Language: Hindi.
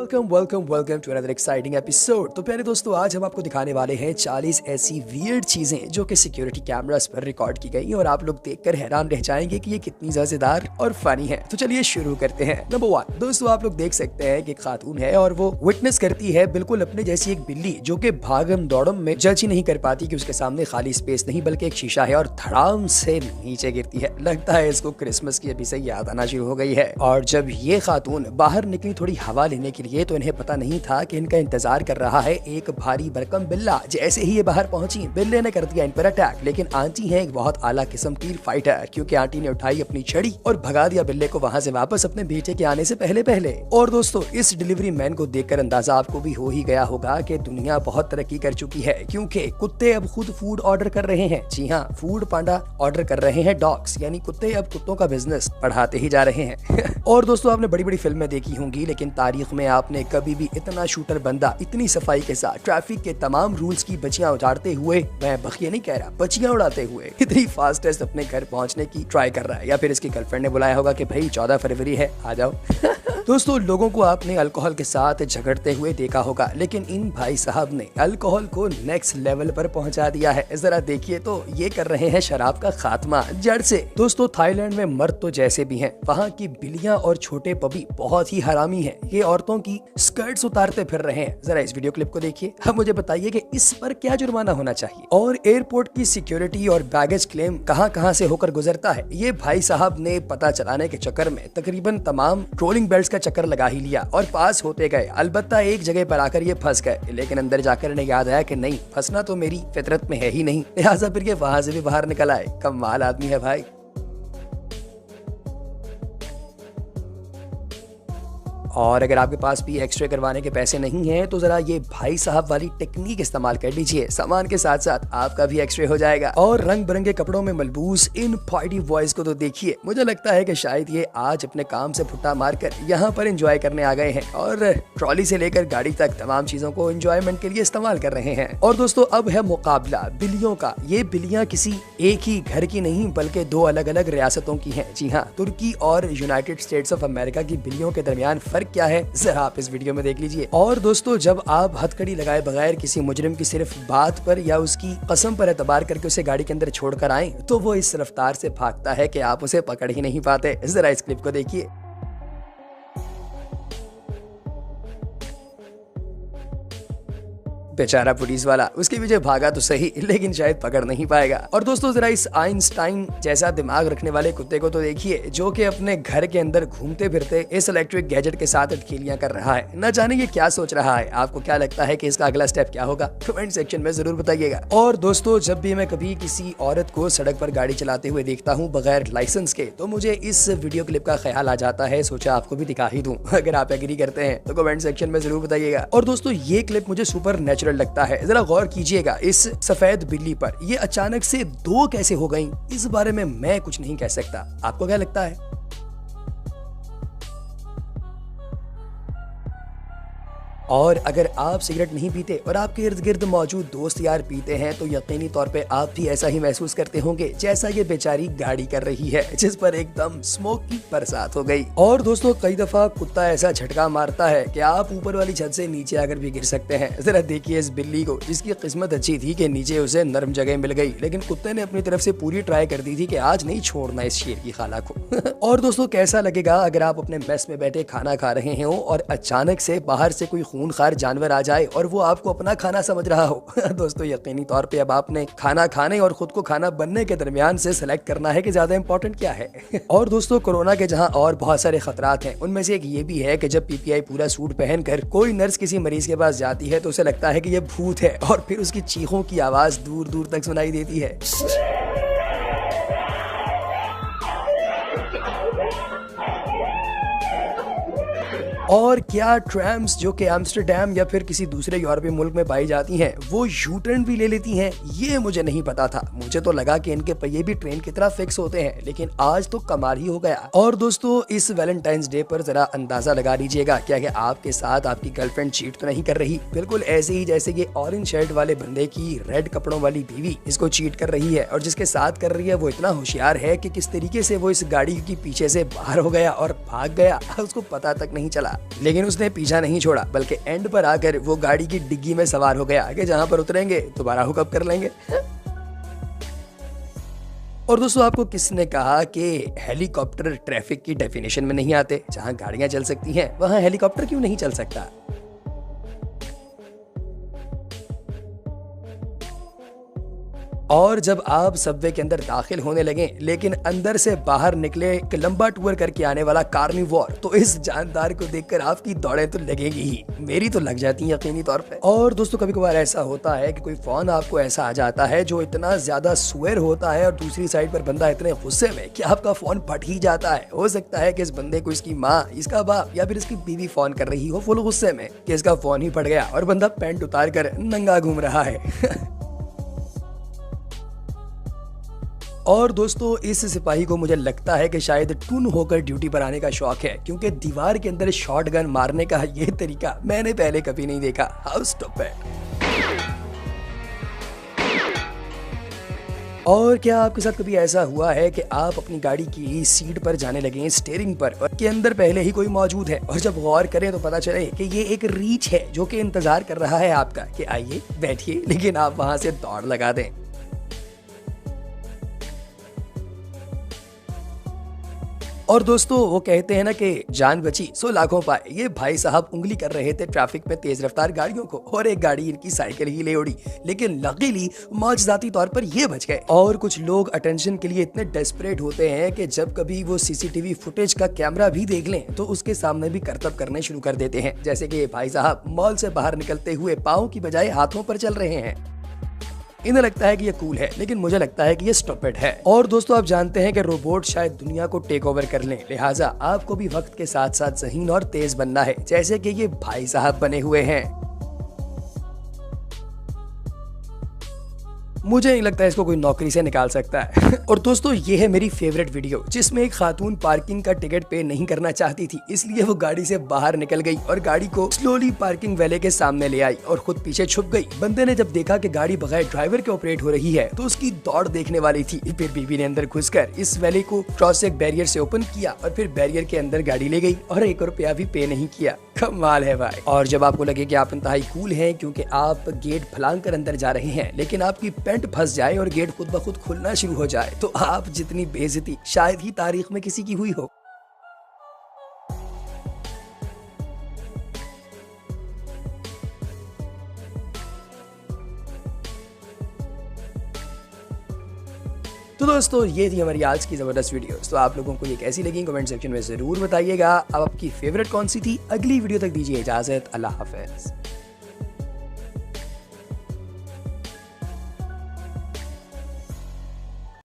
Welcome welcome welcome to another exciting episode. तो प्यारे दोस्तों, आज हम आपको दिखाने वाले हैं 40 ऐसी वियर्ड चीजें जो कि सिक्योरिटी कैमरास पर रिकॉर्ड की गई और आप लोग देखकर हैरान रह जाएंगे कि ये कितनी मजेदार और फनी है। तो चलिए शुरू करते हैं। नंबर 1 दोस्तों, आप लोग देख सकते हैं कि एक खातून है और वो विटनेस करती है बिल्कुल अपने जैसी एक बिल्ली जो कि भागम दौड़म में जज ही नहीं कर पाती कि उसके सामने खाली स्पेस नहीं बल्कि एक शीशा है और धड़ाम से नीचे गिरती है। लगता है इसको क्रिसमस की अभी से याद आना शुरू हो गई है। और जब ये खातून बाहर निकली थोड़ी हवा लेने के लिए तो इन्हें पता नहीं था कि इनका इंतजार कर रहा है एक भारी भरकम बिल्ला। जैसे ही ये बाहर पहुंची, बिल्ले ने कर दिया इन पर अटैक, लेकिन आंटी है एक बहुत आला किस्म की फाइटर, क्योंकि आंटी ने उठाई अपनी छड़ी और भगा दिया बिल्ले को वहां से वापस अपने बेटे के आने से पहले। और दोस्तों, इस डिलीवरी मैन को देखकर अंदाजा आपको भी हो ही गया होगा कि दुनिया बहुत तरक्की कर चुकी है, क्योंकि कुत्ते अब खुद फूड ऑर्डर कर रहे हैं। जी हाँ, फूड पांडा ऑर्डर कर रहे हैं डॉग्स, यानी कुत्ते अब कुत्तों का बिजनेस बढ़ाते ही जा रहे हैं। और दोस्तों, आपने बड़ी बड़ी फिल्में देखी होंगी, लेकिन तारीख में आपने कभी भी इतना शूटर बंदा इतनी सफाई के साथ ट्रैफिक के तमाम रूल्स की बचियां उतारते हुए, मैं बखिया नहीं कह रहा, बचियां उड़ाते हुए इतनी फास्टेस्ट अपने घर पहुंचने की ट्राई कर रहा है। या फिर इसकी गर्लफ्रेंड ने बुलाया होगा कि भाई 14 फरवरी है, आ जाओ। दोस्तों, लोगों को आपने अल्कोहल के साथ झगड़ते हुए देखा होगा, लेकिन इन भाई साहब ने अल्कोहल को नेक्स्ट लेवल पर पहुंचा दिया है। जरा देखिए तो, ये कर रहे हैं शराब का खात्मा जड़ से। दोस्तों, थाईलैंड में मर्द तो जैसे भी हैं, वहाँ की बिल्लियां और छोटे पपी बहुत ही हरामी हैं। ये औरतों की स्कर्ट्स उतारते फिर रहे हैं। जरा इस वीडियो क्लिप को देखिए। अब मुझे बताइए कि इस पर क्या जुर्माना होना चाहिए। और एयरपोर्ट की सिक्योरिटी और बैगेज क्लेम कहां से होकर गुजरता है, ये भाई साहब ने पता चलाने के चक्कर में तकरीबन तमाम ट्रोलिंग बेल्ट्स का चक्कर लगा ही लिया और पास होते गए। अलबत्ता एक जगह पर आकर ये फंस गए, लेकिन अंदर जाकर इन्हें याद आया कि नहीं, फंसना तो मेरी फितरत में है ही नहीं, लिहाजा फिर ये वहां से भी बाहर निकल आए। कमाल आदमी है भाई। और अगर आपके पास भी एक्सरे करवाने के पैसे नहीं हैं, तो जरा ये भाई साहब वाली टेक्निक इस्तेमाल कर लीजिए, सामान के साथ साथ आपका भी एक्सरे हो जाएगा। और रंग बिरंगे कपड़ों में मलबूस इन पार्टी बॉयज को तो देखिए, मुझे लगता है कि शायद ये आज अपने काम से फुट्टा मारकर यहाँ पर एंजॉय करने आ गए हैं और ट्रॉली से लेकर गाड़ी तक तमाम चीजों को एंजॉयमेंट के लिए इस्तेमाल कर रहे हैं। और दोस्तों, अब है मुकाबला बिल्लियों का। ये बिल्लियां किसी एक ही घर की नहीं बल्कि दो अलग अलग रियासतों की हैं। जी हाँ, तुर्की और यूनाइटेड स्टेट्स ऑफ अमेरिका की बिल्लियों के दरमियान क्या है, जरा आप इस वीडियो में देख लीजिए। और दोस्तों, जब आप हथकड़ी लगाए बगैर किसी मुजरिम की सिर्फ बात पर या उसकी कसम पर एतबार करके उसे गाड़ी के अंदर छोड़कर आए, तो वो इस रफ्तार से भागता है कि आप उसे पकड़ ही नहीं पाते। जरा इस क्लिप को देखिए। बेचारा पुलिस वाला उसके पीछे भागा तो सही, लेकिन शायद पकड़ नहीं पाएगा। और दोस्तों, जरा इस आइंस्टाइन जैसा दिमाग रखने वाले कुत्ते को तो देखिए, जो कि अपने घर के अंदर घूमते फिरते इस इलेक्ट्रिक गैजेट के साथ अटखेलियां कर रहा है। न जाने ये क्या सोच रहा है। आपको क्या लगता है कि इसका अगला स्टेप क्या होगा? कमेंट सेक्शन में जरूर बताइएगा। और दोस्तों, जब भी मैं कभी किसी औरत को सड़क पर गाड़ी चलाते हुए देखता हूँ बगैर लाइसेंस के, तो मुझे इस वीडियो क्लिप का ख्याल आ जाता है। सोचा आपको भी दिखा ही दूं। अगर आप एग्री करते हैं तो कमेंट सेक्शन में जरूर बताइएगा। और दोस्तों, ये क्लिप मुझे सुपर नेचुरल लगता है। जरा गौर कीजिएगा इस सफेद बिल्ली पर। ये अचानक से दो कैसे हो गई, इस बारे में मैं कुछ नहीं कह सकता। आपको क्या लगता है? और अगर आप सिगरेट नहीं पीते और आपके इर्द गिर्द मौजूद दोस्त यार पीते हैं, तो यकीनी तौर पे आप भी ऐसा ही महसूस करते होंगे जैसा ये बेचारी गाड़ी कर रही है, जिस पर एकदम स्मोक की बरसात हो गई। और दोस्तों, कई दफा कुत्ता ऐसा झटका मारता है कि आप ऊपर वाली छत से नीचे आकर भी गिर सकते हैं। जरा देखिए इस बिल्ली को, जिसकी किस्मत अच्छी थी कि नीचे उसे नरम जगह मिल गई, लेकिन कुत्ते ने अपनी तरफ से पूरी ट्राई कर दी थी कि आज नहीं छोड़ना इस शेर की खाला को। और दोस्तों, कैसा लगेगा अगर आप अपने मेस में बैठे खाना खा रहे हो और अचानक से बाहर से कोई खूनखार जानवर आ जाए और वो आपको अपना खाना समझ रहा हो। दोस्तों, यकीनी तौर पे अब आपने खाना खाने और खुद को खाना बनने के दरमियान से सिलेक्ट करना है कि ज्यादा इंपॉर्टेंट क्या है। और दोस्तों, कोरोना के जहां और बहुत सारे खतरात हैं, उनमें से एक ये भी है कि जब पीपीआई पूरा सूट पहनकर कोई नर्स किसी मरीज के पास जाती है, तो उसे लगता है कि ये भूत है और फिर उसकी चीखों की आवाज दूर दूर तक सुनाई देती है। और क्या ट्रैम्स जो कि एम्स्टर्डम या फिर किसी दूसरे यूरोपीय मुल्क में पाई जाती हैं, वो यू टर्न भी ले लेती हैं? ये मुझे नहीं पता था। मुझे तो लगा कि इनके पहिए भी ट्रेन की तरह फिक्स होते हैं, लेकिन आज तो कमाल ही हो गया। और दोस्तों, इस वैलेंटाइंस डे पर जरा अंदाजा लगा लीजिएगा, क्या कि आपके साथ आपकी गर्लफ्रेंड चीट तो नहीं कर रही। बिल्कुल ऐसे ही जैसे ये ऑरेंज शर्ट वाले बंदे की रेड कपड़ों वाली बीवी इसको चीट कर रही है, और जिसके साथ कर रही है वो इतना होशियार है कि किस तरीके से वो इस गाड़ी की पीछे से बाहर हो गया और भाग गया, उसको पता तक नहीं चला। लेकिन उसने पीछा नहीं छोड़ा, बल्कि एंड पर आकर वो गाड़ी की डिग्गी में सवार हो गया कि जहां पर उतरेंगे दोबारा हुकअप कर लेंगे। और दोस्तों, आपको किसने कहा कि हेलीकॉप्टर ट्रैफिक की डेफिनेशन में नहीं आते? जहां गाड़ियां चल सकती हैं वहां हेलीकॉप्टर क्यों नहीं चल सकता? और जब आप सबवे के अंदर दाखिल होने लगे लेकिन अंदर से बाहर निकले एक लंबा टूर करके आने वाला कार्निवोर, तो इस जानदार को देखकर आपकी दौड़ें तो लगेगी ही। मेरी तो लग जाती हैं यकीनी तौर पे। और दोस्तों, कभी कभार ऐसा होता है कि कोई फोन आपको ऐसा आ जाता है जो इतना ज्यादा सुअर होता है और दूसरी साइड पर बंदा इतने गुस्से में कि आपका फोन फट ही जाता है। हो सकता है कि इस बंदे को इसकी माँ, इसका बाप या फिर इसकी बीवी फोन कर रही हो फुल गुस्से में कि इसका फोन ही फट गया और बंदा पैंट उतार कर नंगा घूम रहा है। और दोस्तों, इस सिपाही को मुझे लगता है कि शायद टून होकर ड्यूटी पर आने का शौक है, क्योंकि दीवार के अंदर शॉटगन मारने का ये तरीका मैंने पहले कभी नहीं देखा। How stupid. और क्या आपके साथ कभी ऐसा हुआ है कि आप अपनी गाड़ी की सीट पर जाने लगे स्टीयरिंग पर और के अंदर पहले ही कोई मौजूद है और जब गौर करें तो पता चले कि ये एक रीच है जो कि इंतजार कर रहा है आपका कि आइए बैठिए, लेकिन आप वहां से दौड़ लगा दें। और दोस्तों, वो कहते हैं ना कि जान बची सो लाखों पाए। ये भाई साहब उंगली कर रहे थे ट्रैफिक में तेज रफ्तार गाड़ियों को और एक गाड़ी इनकी साइकिल ही ले उड़ी, लेकिन लकीली मौजदाती तौर पर ये बच गए। और कुछ लोग अटेंशन के लिए इतने डेस्परेट होते हैं कि जब कभी वो सीसीटीवी फुटेज का कैमरा भी देख लें तो उसके सामने भी करतब करने शुरू कर देते हैं, जैसे कि भाई साहब मॉल से बाहर निकलते हुए पाँव की बजाय हाथों पर चल रहे हैं। इन्हें लगता है कि ये कूल है, लेकिन मुझे लगता है कि ये स्टूपिड है। और दोस्तों, आप जानते हैं कि रोबोट शायद दुनिया को टेक ओवर कर लें, लिहाजा आपको भी वक्त के साथ साथ ज़हीन और तेज बनना है, जैसे कि ये भाई साहब बने हुए हैं। मुझे नहीं लगता इसको कोई नौकरी से निकाल सकता है। और दोस्तों, ये है मेरी फेवरेट वीडियो जिसमें एक खातून पार्किंग का टिकट पे नहीं करना चाहती थी, इसलिए वो गाड़ी से बाहर निकल गई और गाड़ी को स्लोली पार्किंग वैले के सामने ले आई और खुद पीछे छुप गई। बंदे ने जब देखा कि गाड़ी बगैर ड्राइवर के ऑपरेट हो रही है तो उसकी दौड़ देखने वाली थी। फिर बीवी ने अंदर घुसकर इस वैले को क्रॉस एक बैरियर से ओपन किया और फिर बैरियर के अंदर गाड़ी ले गई और 1 रुपया भी पे नहीं किया। कमाल है भाई। और जब आपको लगे कि आप इंतहाई कूल हैं क्योंकि आप गेट फलांग कर अंदर जा रहे हैं, लेकिन आपकी पैंट फंस जाए और गेट खुद ब खुद खुलना शुरू हो जाए, तो आप जितनी बेइज्जती शायद ही तारीख में किसी की हुई हो। तो दोस्तों, ये थी हमारी आज की जबरदस्त वीडियो। तो आप लोगों को ये कैसी लगी कमेंट सेक्शन में जरूर बताइएगा। अब आपकी फेवरेट कौन सी थी? अगली वीडियो तक दीजिए इजाजत। अल्लाह हाफिज।